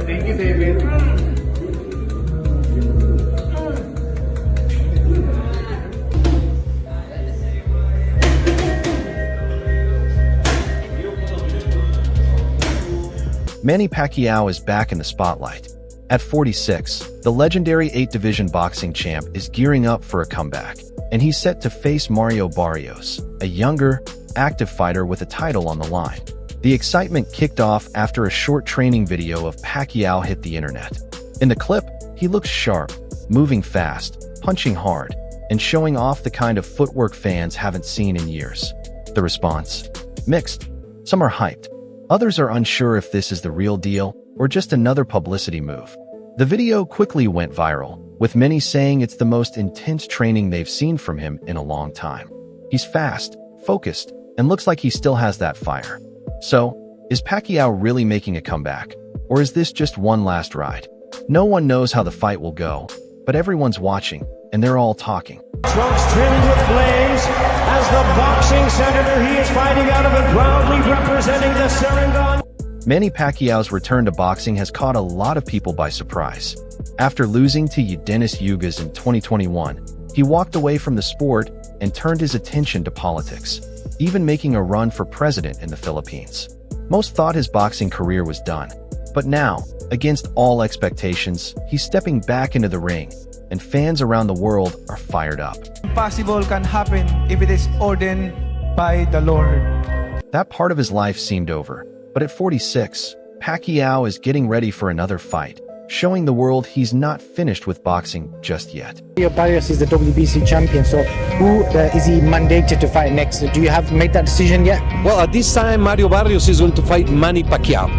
Thank you, David. Manny Pacquiao is back in the spotlight. At 46, the legendary 8-division boxing champ is gearing up for a comeback, and he's set to face Mario Barrios, a younger, active fighter with a title on the line. The excitement kicked off after a short training video of Pacquiao hit the internet. In the clip, he looks sharp, moving fast, punching hard, and showing off the kind of footwork fans haven't seen in years. The response? Mixed. Some are hyped. Others are unsure if this is the real deal or just another publicity move. The video quickly went viral, with many saying it's the most intense training they've seen from him in a long time. He's fast, focused, and looks like he still has that fire. So, is Pacquiao really making a comeback? Or is this just one last ride? No one knows how the fight will go, but everyone's watching, and they're all talking. Trunks trimmed with flames. As the boxing senator, he is fighting out of it, proudly representing the Serengon. Manny Pacquiao's return to boxing has caught a lot of people by surprise. After losing to Denis Yugas in 2021, he walked away from the sport and turned his attention to politics, even making a run for president in the Philippines. Most thought his boxing career was done, but now, against all expectations, he's stepping back into the ring, and fans around the world are fired up. Impossible can happen if it is ordained by the Lord. That part of his life seemed over, but at 46, Pacquiao is getting ready for another fight, showing the world he's not finished with boxing just yet. Barrios is the WBC champion, so who is he mandated to fight next? Do you have made that decision yet? Well, at this time, Mario Barrios is going to fight Manny Pacquiao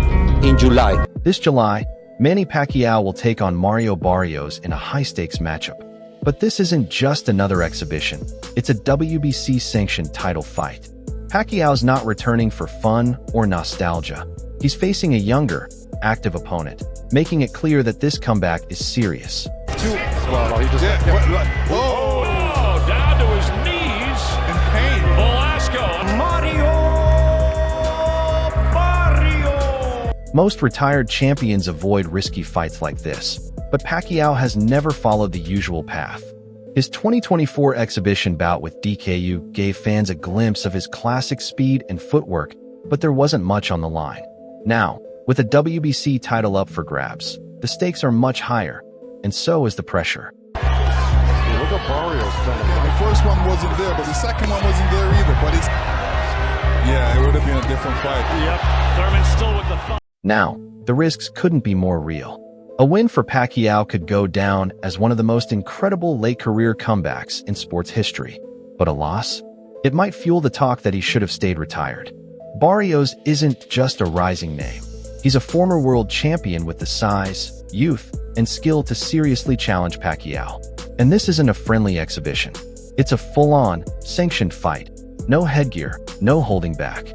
in July. This July, Manny Pacquiao will take on Mario Barrios in a high-stakes matchup. But this isn't just another exhibition. It's a WBC-sanctioned title fight. Pacquiao's not returning for fun or nostalgia. He's facing a younger, active opponent, making it clear that this comeback is serious. Whoa! Down to his knees in pain. Velasco. Mario Barrios. Most retired champions avoid risky fights like this, but Pacquiao has never followed the usual path. His 2024 exhibition bout with DKU gave fans a glimpse of his classic speed and footwork, but there wasn't much on the line. Now, with a WBC title up for grabs, the stakes are much higher, and so is the pressure. Look at Barrios. The first one wasn't there, but the second one wasn't there either. But it's... Yeah, it would have been a different fight. Yep, Thurman's still with the thumb. Now, the risks couldn't be more real. A win for Pacquiao could go down as one of the most incredible late-career comebacks in sports history. But a loss? It might fuel the talk that he should have stayed retired. Barrios isn't just a rising name. He's a former world champion with the size, youth, and skill to seriously challenge Pacquiao. And this isn't a friendly exhibition. It's a full-on, sanctioned fight. No headgear, no holding back.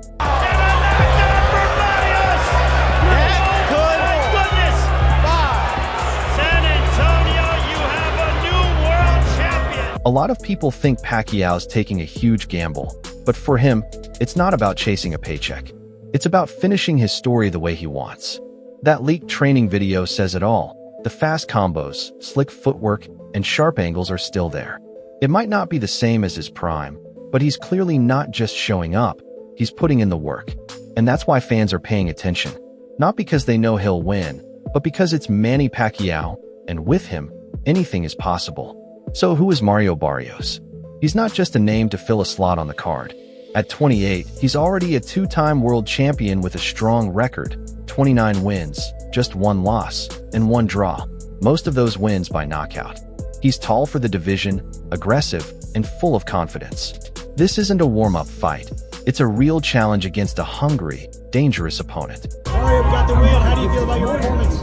A lot of people think Pacquiao's taking a huge gamble, but for him, it's not about chasing a paycheck. It's about finishing his story the way he wants. That leaked training video says it all. The fast combos, slick footwork, and sharp angles are still there. It might not be the same as his prime, but he's clearly not just showing up, he's putting in the work. And that's why fans are paying attention. Not because they know he'll win, but because it's Manny Pacquiao, and with him, anything is possible. So who is Mario Barrios? He's not just a name to fill a slot on the card. At 28, he's already a two-time world champion with a strong record, 29 wins, just one loss, and one draw, most of those wins by knockout. He's tall for the division, aggressive, and full of confidence. This isn't a warm-up fight. It's a real challenge against a hungry, dangerous opponent. Mario got the win. How do you feel about your performance?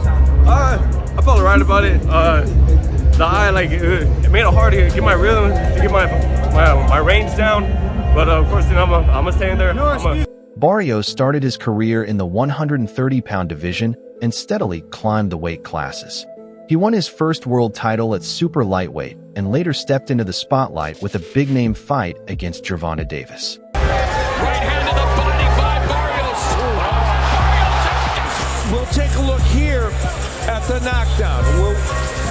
I felt right about it. The eye, it made it hard to get my rhythm, to get my range down. But of course, I'm gonna stay in there. Barrios started his career in the 130-pound division and steadily climbed the weight classes. He won his first world title at super lightweight and later stepped into the spotlight with a big-name fight against Gervonta Davis. Right hand to the body by Barrios. We'll take a look here got the knockdown. Well,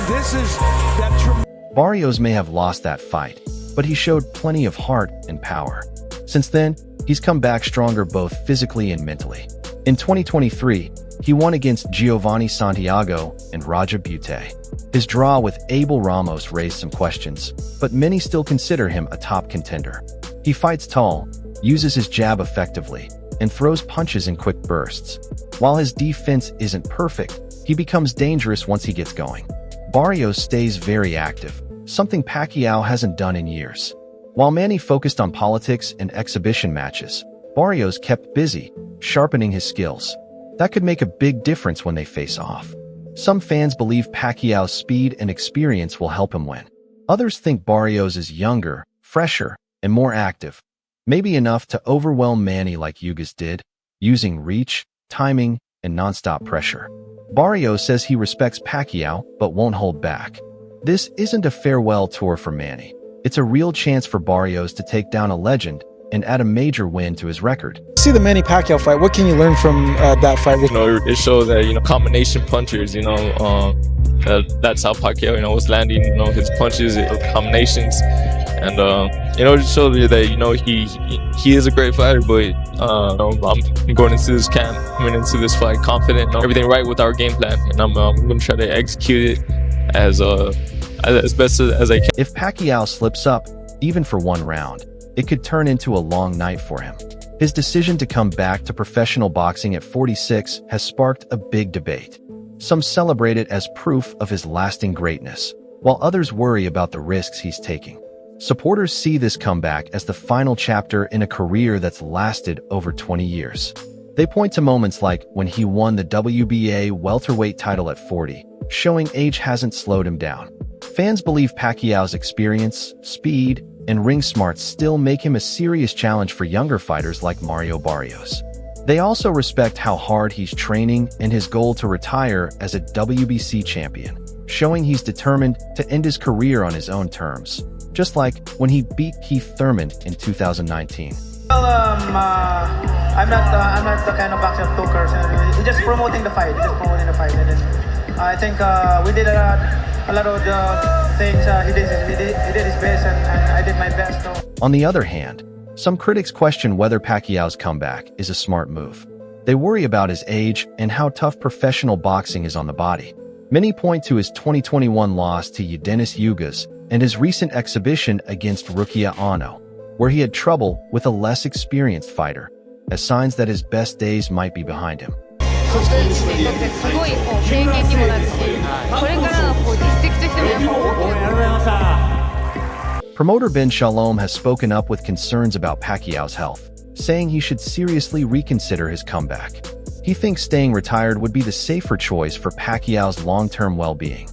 this is that. Barrios may have lost that fight, but he showed plenty of heart and power. Since then, he's come back stronger both physically and mentally. In 2023, he won against Giovanni Santiago and Raja Butte. His draw with Abel Ramos raised some questions, but many still consider him a top contender. He fights tall, uses his jab effectively, and throws punches in quick bursts. While his defense isn't perfect, he becomes dangerous once he gets going. Barrios stays very active, something Pacquiao hasn't done in years. While Manny focused on politics and exhibition matches, Barrios kept busy, sharpening his skills. That could make a big difference when they face off. Some fans believe Pacquiao's speed and experience will help him win. Others think Barrios is younger, fresher, and more active. Maybe enough to overwhelm Manny like Yugas did, using reach, timing, and nonstop pressure. Barrios says he respects Pacquiao but won't hold back. This isn't a farewell tour for Manny. It's a real chance for Barrios to take down a legend and add a major win to his record. See the Manny Pacquiao fight. What can you learn from that fight? It shows that combination punchers. That's how Pacquiao was landing. His punches, combinations, and it just shows you that he is a great fighter. But I'm going into this camp, coming into this fight confident, everything right with our game plan, and I'm going to try to execute it as best as I can. If Pacquiao slips up, even for one round, it could turn into a long night for him. His decision to come back to professional boxing at 46 has sparked a big debate. Some celebrate it as proof of his lasting greatness, while others worry about the risks he's taking. Supporters see this comeback as the final chapter in a career that's lasted over 20 years. They point to moments like when he won the WBA welterweight title at 40, showing age hasn't slowed him down. Fans believe Pacquiao's experience, speed, and ring smarts still make him a serious challenge for younger fighters like Mario Barrios. They also respect how hard he's training and his goal to retire as a WBC champion, showing he's determined to end his career on his own terms, just like when he beat Keith Thurman in 2019. Well, I'm not the kind of boxer of tokers. He's just promoting the fight. And then, I think we did a lot of the things. He did his best, and I did my best. So. On the other hand, some critics question whether Pacquiao's comeback is a smart move. They worry about his age and how tough professional boxing is on the body. Many point to his 2021 loss to Denis Yugas and his recent exhibition against Rukia Ano, where he had trouble with a less experienced fighter, as signs that his best days might be behind him. Promoter Ben Shalom has spoken up with concerns about Pacquiao's health, saying he should seriously reconsider his comeback. He thinks staying retired would be the safer choice for Pacquiao's long-term well-being.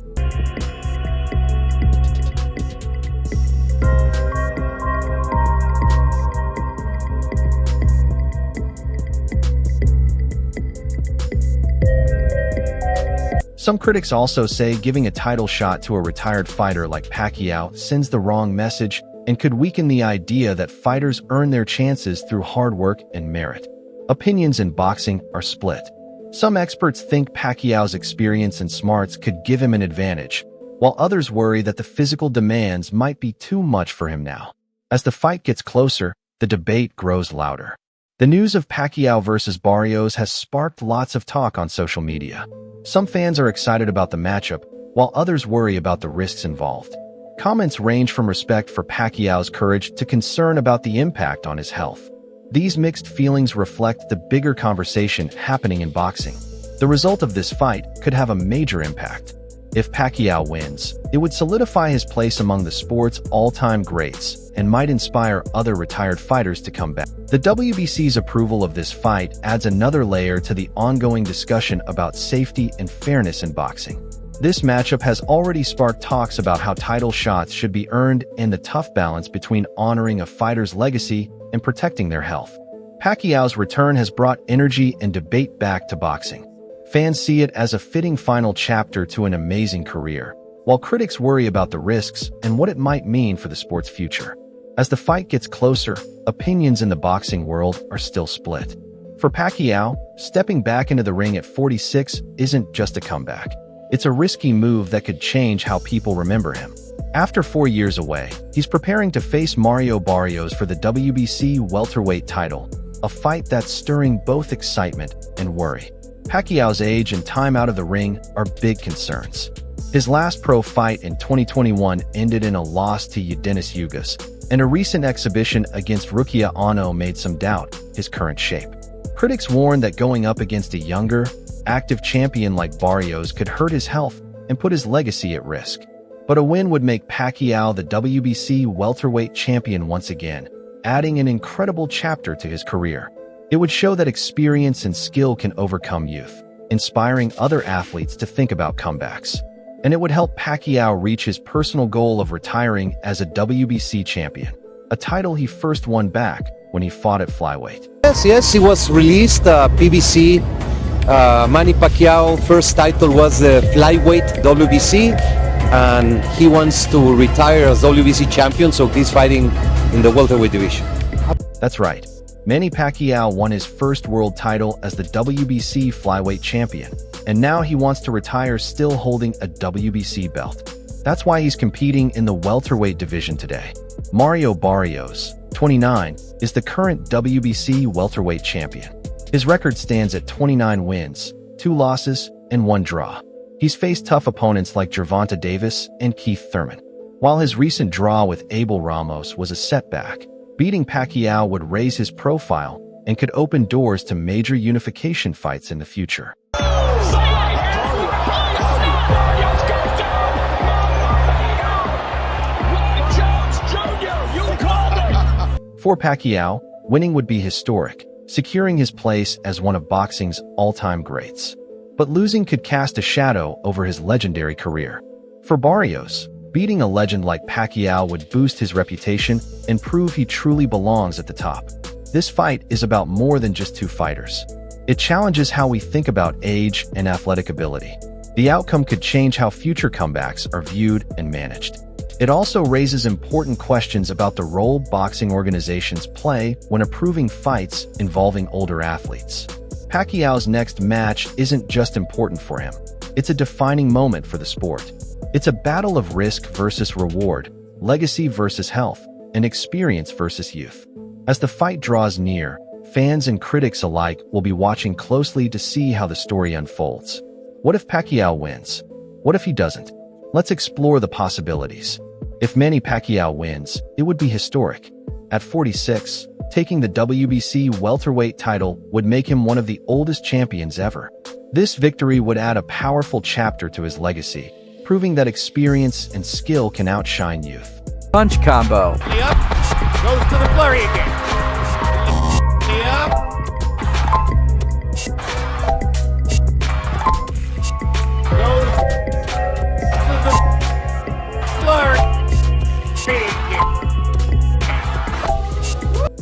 Some critics also say giving a title shot to a retired fighter like Pacquiao sends the wrong message and could weaken the idea that fighters earn their chances through hard work and merit. Opinions in boxing are split. Some experts think Pacquiao's experience and smarts could give him an advantage, while others worry that the physical demands might be too much for him now. As the fight gets closer, the debate grows louder. The news of Pacquiao versus Barrios has sparked lots of talk on social media. Some fans are excited about the matchup, while others worry about the risks involved. Comments range from respect for Pacquiao's courage to concern about the impact on his health. These mixed feelings reflect the bigger conversation happening in boxing. The result of this fight could have a major impact. If Pacquiao wins, it would solidify his place among the sport's all-time greats and might inspire other retired fighters to come back. The WBC's approval of this fight adds another layer to the ongoing discussion about safety and fairness in boxing. This matchup has already sparked talks about how title shots should be earned and the tough balance between honoring a fighter's legacy and protecting their health. Pacquiao's return has brought energy and debate back to boxing. Fans see it as a fitting final chapter to an amazing career, while critics worry about the risks and what it might mean for the sport's future. As the fight gets closer, opinions in the boxing world are still split. For Pacquiao, stepping back into the ring at 46 isn't just a comeback. It's a risky move that could change how people remember him. After 4 years away, he's preparing to face Mario Barrios for the WBC welterweight title, a fight that's stirring both excitement and worry. Pacquiao's age and time out of the ring are big concerns. His last pro fight in 2021 ended in a loss to Denis Ugas, and a recent exhibition against Rukia Ono made some doubt his current shape. Critics warn that going up against a younger, active champion like Barrios could hurt his health and put his legacy at risk. But a win would make Pacquiao the WBC welterweight champion once again, adding an incredible chapter to his career. It would show that experience and skill can overcome youth, inspiring other athletes to think about comebacks. And it would help Pacquiao reach his personal goal of retiring as a WBC champion, a title he first won back when he fought at flyweight. Yes, he was released, PBC. Manny Pacquiao first title was the flyweight WBC, and he wants to retire as WBC champion, so he's fighting in the welterweight division. That's right. Manny Pacquiao won his first world title as the WBC flyweight champion, and now he wants to retire still holding a WBC belt. That's why he's competing in the welterweight division today. Mario Barrios, 29, is the current WBC welterweight champion. His record stands at 29 wins, 2 losses, and 1 draw. He's faced tough opponents like Gervonta Davis and Keith Thurman. While his recent draw with Abel Ramos was a setback, beating Pacquiao would raise his profile and could open doors to major unification fights in the future. For Pacquiao, winning would be historic, securing his place as one of boxing's all-time greats. But losing could cast a shadow over his legendary career. For Barrios, beating a legend like Pacquiao would boost his reputation and prove he truly belongs at the top. This fight is about more than just 2 fighters. It challenges how we think about age and athletic ability. The outcome could change how future comebacks are viewed and managed. It also raises important questions about the role boxing organizations play when approving fights involving older athletes. Pacquiao's next match isn't just important for him. It's a defining moment for the sport. It's a battle of risk versus reward, legacy versus health, and experience versus youth. As the fight draws near, fans and critics alike will be watching closely to see how the story unfolds. What if Pacquiao wins? What if he doesn't? Let's explore the possibilities. If Manny Pacquiao wins, it would be historic. At 46, taking the WBC welterweight title would make him one of the oldest champions ever. This victory would add a powerful chapter to his legacy, proving that experience and skill can outshine youth. Punch combo. Yep. Goes to the flurry again. Yep. Goes to the flurry.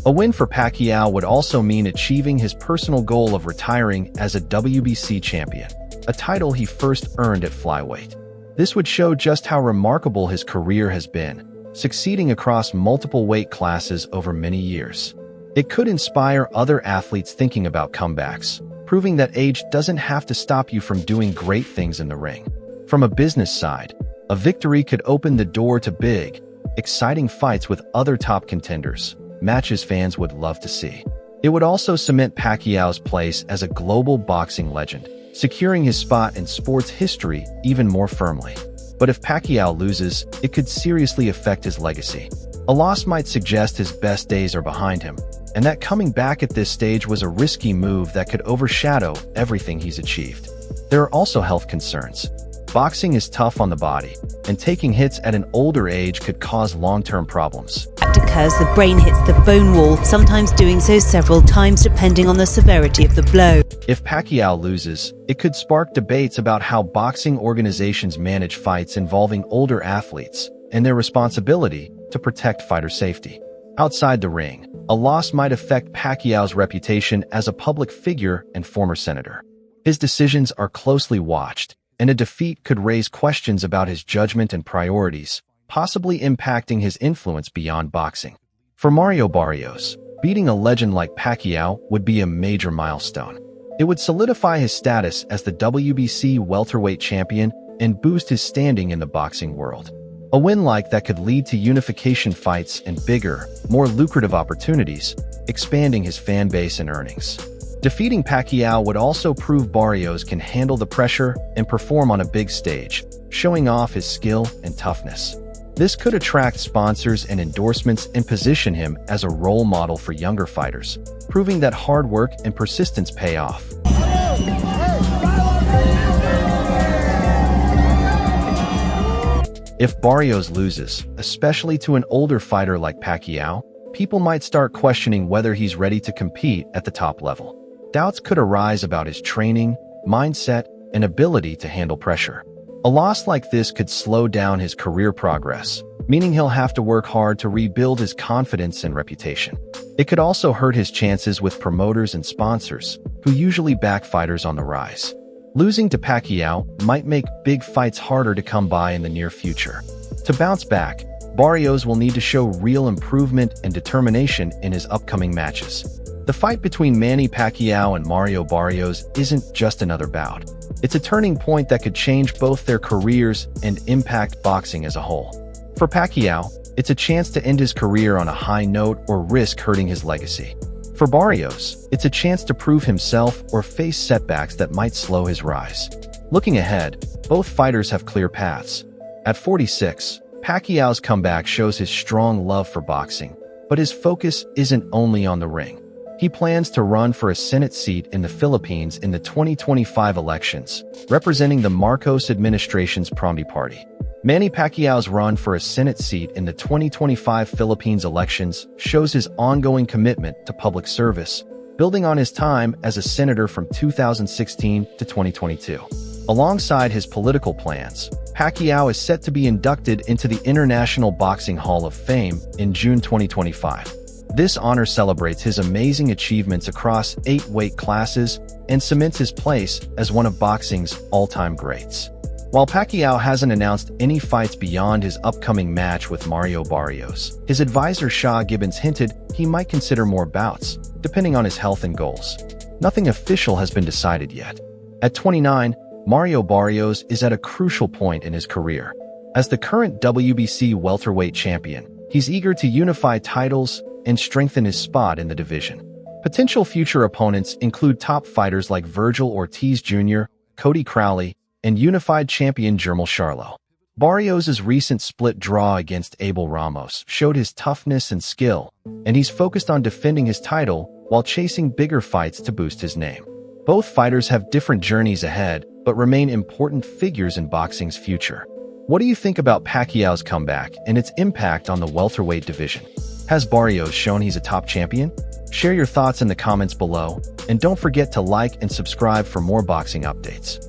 A win for Pacquiao would also mean achieving his personal goal of retiring as a WBC champion, a title he first earned at flyweight. This would show just how remarkable his career has been, succeeding across multiple weight classes over many years. It could inspire other athletes thinking about comebacks, proving that age doesn't have to stop you from doing great things in the ring. From a business side, a victory could open the door to big, exciting fights with other top contenders, matches fans would love to see. It would also cement Pacquiao's place as a global boxing legend, securing his spot in sports history even more firmly. But if Pacquiao loses, it could seriously affect his legacy. A loss might suggest his best days are behind him, and that coming back at this stage was a risky move that could overshadow everything he's achieved. There are also health concerns. Boxing is tough on the body, and taking hits at an older age could cause long-term problems. Occurs, the brain hits the bone wall, sometimes doing so several times depending on the severity of the blow. If Pacquiao loses, it could spark debates about how boxing organizations manage fights involving older athletes and their responsibility to protect fighter safety. Outside the ring, a loss might affect Pacquiao's reputation as a public figure and former senator. His decisions are closely watched, and a defeat could raise questions about his judgment and priorities, possibly impacting his influence beyond boxing. For Mario Barrios, beating a legend like Pacquiao would be a major milestone. It would solidify his status as the WBC welterweight champion and boost his standing in the boxing world. A win like that could lead to unification fights and bigger, more lucrative opportunities, expanding his fan base and earnings. Defeating Pacquiao would also prove Barrios can handle the pressure and perform on a big stage, showing off his skill and toughness. This could attract sponsors and endorsements and position him as a role model for younger fighters, proving that hard work and persistence pay off. If Barrios loses, especially to an older fighter like Pacquiao, people might start questioning whether he's ready to compete at the top level. Doubts could arise about his training, mindset, and ability to handle pressure. A loss like this could slow down his career progress, meaning he'll have to work hard to rebuild his confidence and reputation. It could also hurt his chances with promoters and sponsors, who usually back fighters on the rise. Losing to Pacquiao might make big fights harder to come by in the near future. To bounce back, Barrios will need to show real improvement and determination in his upcoming matches. The fight between Manny Pacquiao and Mario Barrios isn't just another bout. It's a turning point that could change both their careers and impact boxing as a whole. For Pacquiao, it's a chance to end his career on a high note or risk hurting his legacy. For Barrios, it's a chance to prove himself or face setbacks that might slow his rise. Looking ahead, both fighters have clear paths. At 46, Pacquiao's comeback shows his strong love for boxing, but his focus isn't only on the ring. He plans to run for a Senate seat in the Philippines in the 2025 elections, representing the Marcos administration's Promdi Party. Manny Pacquiao's run for a Senate seat in the 2025 Philippines elections shows his ongoing commitment to public service, building on his time as a senator from 2016 to 2022. Alongside his political plans, Pacquiao is set to be inducted into the International Boxing Hall of Fame in June 2025. This honor celebrates his amazing achievements across 8 weight classes and cements his place as one of boxing's all-time greats. While Pacquiao hasn't announced any fights beyond his upcoming match with Mario Barrios, his advisor Shaw Gibbons hinted he might consider more bouts, depending on his health and goals. Nothing official has been decided yet. At 29, Mario Barrios is at a crucial point in his career. As the current WBC welterweight champion, he's eager to unify titles and strengthen his spot in the division. Potential future opponents include top fighters like Virgil Ortiz Jr., Cody Crowley, and unified champion Jermall Charlo. Barrios' recent split draw against Abel Ramos showed his toughness and skill, and he's focused on defending his title while chasing bigger fights to boost his name. Both fighters have different journeys ahead, but remain important figures in boxing's future. What do you think about Pacquiao's comeback and its impact on the welterweight division? Has Barrios shown he's a top champion? Share your thoughts in the comments below, and don't forget to like and subscribe for more boxing updates.